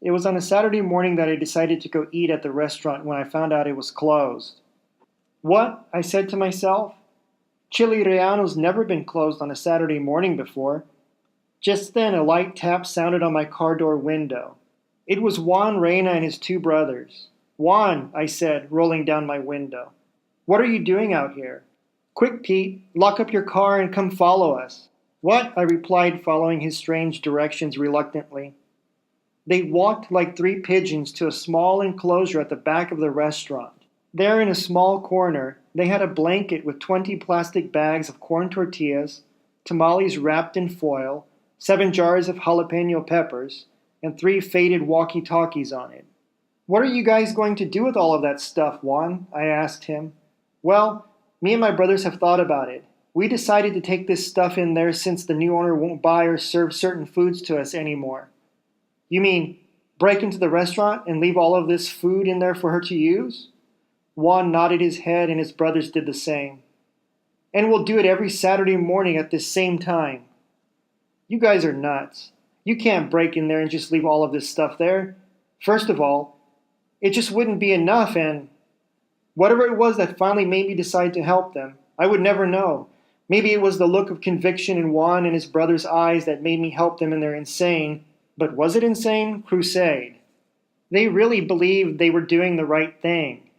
It was on a Saturday morning that I decided to go eat at the restaurant when I found out it was closed. What? I said to myself. Chili Reano's never been closed on a Saturday morning before. Just then a light tap sounded on my car door window. It was Juan Reyna and his two brothers. Juan, I said, rolling down my window. What are you doing out here? Quick, Pete, lock up your car and come follow us. What? I replied, following his strange directions reluctantly. They walked like three pigeons to a small enclosure at the back of the restaurant. There in a small corner, they had a blanket with 20 plastic bags of corn tortillas, tamales wrapped in foil, 7 jars of jalapeno peppers, and 3 faded walkie-talkies on it. What are you guys going to do with all of that stuff, Juan? I asked him. Well, me and my brothers have thought about it. We decided to take this stuff in there since the new owner won't buy or serve certain foods to us anymore. You mean break into the restaurant and leave all of this food in there for her to use? Juan nodded his head and his brothers did the same. And we'll do it every Saturday morning at this same time. You guys are nuts. You can't break in there and just leave all of this stuff there. First of all, it just wouldn't be enough, and whatever it was that finally made me decide to help them, I would never know. Maybe it was the look of conviction in Juan and his brothers' eyes that made me help them in their insane, but was it insane? Crusade. They really believed they were doing the right thing.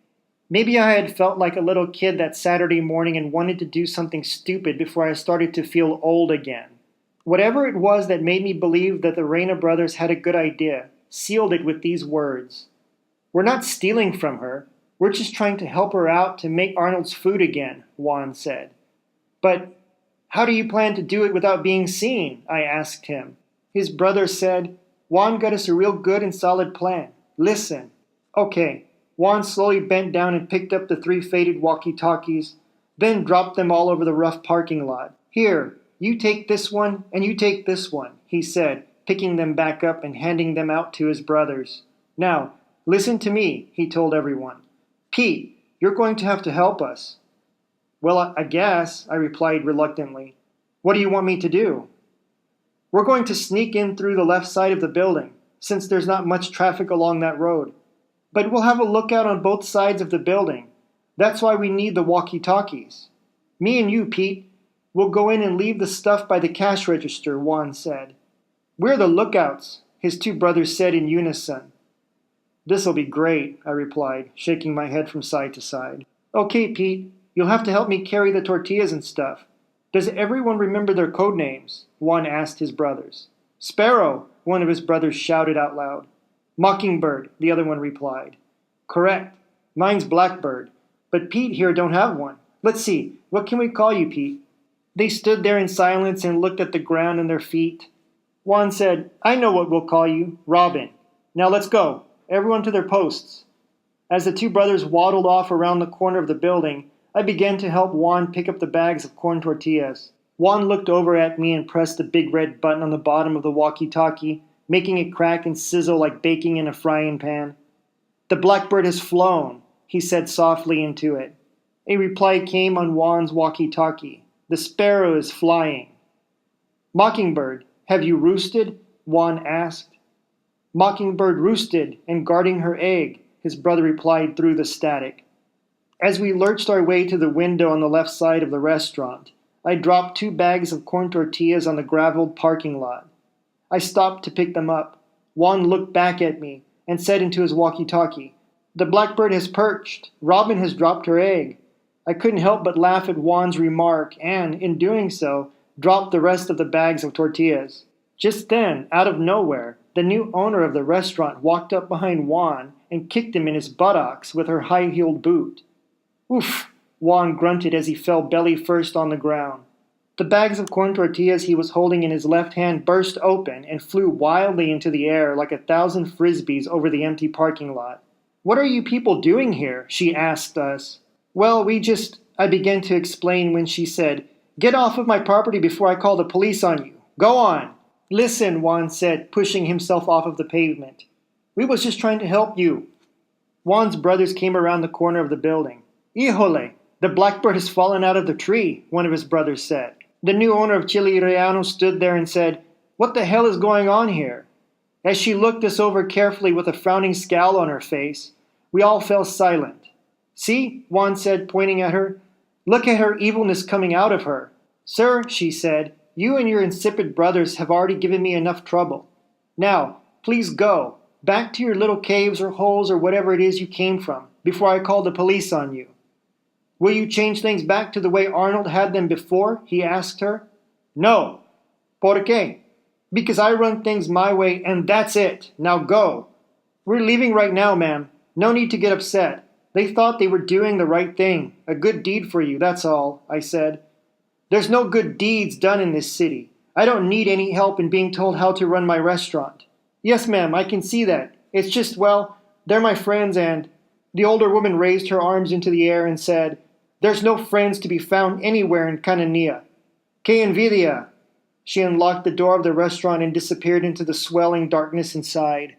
Maybe I had felt like a little kid that Saturday morning and wanted to do something stupid before I started to feel old again. Whatever it was that made me believe that the Reyna brothers had a good idea, sealed it with these words. We're not stealing from her. We're just trying to help her out to make Arnold's food again, Juan said. But how do you plan to do it without being seen? I asked him. His brother said, Juan got us a real good and solid plan. Listen. Okay. Juan slowly bent down and picked up the 3 faded walkie-talkies, then dropped them all over the rough parking lot. Here, you take this one and you take this one, he said, picking them back up and handing them out to his brothers. Now, listen to me, he told everyone. Pete, you're going to have to help us. Well, I guess, I replied reluctantly. What do you want me to do? We're going to sneak in through the left side of the building, since there's not much traffic along that road. But we'll have a lookout on both sides of the building. That's why we need the walkie-talkies. Me and you, Pete, will go in and leave the stuff by the cash register, Juan said. We're the lookouts, his two brothers said in unison. This'll be great, I replied, shaking my head from side to side. Okay, Pete, you'll have to help me carry the tortillas and stuff. Does everyone remember their code names? Juan asked his brothers. Sparrow, one of his brothers shouted out loud. Mockingbird, the other one replied. Correct. Mine's Blackbird. But Pete here don't have one. Let's see, what can we call you, Pete? They stood there in silence and looked at the ground and their feet. Juan said, I know what we'll call you, Robin. Now let's go. Everyone to their posts. As the two brothers waddled off around the corner of the building, I began to help Juan pick up the bags of corn tortillas. Juan looked over at me and pressed the big red button on the bottom of the walkie-talkie, making it crack and sizzle like baking in a frying pan. The Blackbird has flown, he said softly into it. A reply came on Juan's walkie-talkie. The sparrow is flying. Mockingbird, have you roosted? Juan asked. Mockingbird roosted and guarding her egg, his brother replied through the static. As we lurched our way to the window on the left side of the restaurant, I dropped 2 bags of corn tortillas on the graveled parking lot. I stopped to pick them up. Juan looked back at me and said into his walkie-talkie, The Blackbird has perched. Robin has dropped her egg. I couldn't help but laugh at Juan's remark and, in doing so, dropped the rest of the bags of tortillas. Just then, out of nowhere, the new owner of the restaurant walked up behind Juan and kicked him in his buttocks with her high-heeled boot. Oof, Juan grunted as he fell belly first on the ground. The bags of corn tortillas he was holding in his left hand burst open and flew wildly into the air like 1,000 frisbees over the empty parking lot. What are you people doing here? She asked us. Well, I began to explain when she said, Get off of my property before I call the police on you. Go on. Listen, Juan said, pushing himself off of the pavement. We was just trying to help you. Juan's brothers came around the corner of the building. Híjole, the Blackbird has fallen out of the tree, one of his brothers said. The new owner of Chili Reano stood there and said, What the hell is going on here? As she looked us over carefully with a frowning scowl on her face, we all fell silent. See, Juan said, pointing at her. Look at her evilness coming out of her. Sir, she said, you and your insipid brothers have already given me enough trouble. Now, please go, back to your little caves or holes or whatever it is you came from, before I call the police on you. Will you change things back to the way Arnold had them before? He asked her. No. ¿Por qué? Because I run things my way and that's it. Now go. We're leaving right now, ma'am. No need to get upset. They thought they were doing the right thing. A good deed for you, that's all, I said. There's no good deeds done in this city. I don't need any help in being told how to run my restaurant. Yes, ma'am, I can see that. It's just, well, they're my friends and... The older woman raised her arms into the air and said, There's no friends to be found anywhere in Cananea. Que envidia! She unlocked the door of the restaurant and disappeared into the swelling darkness inside.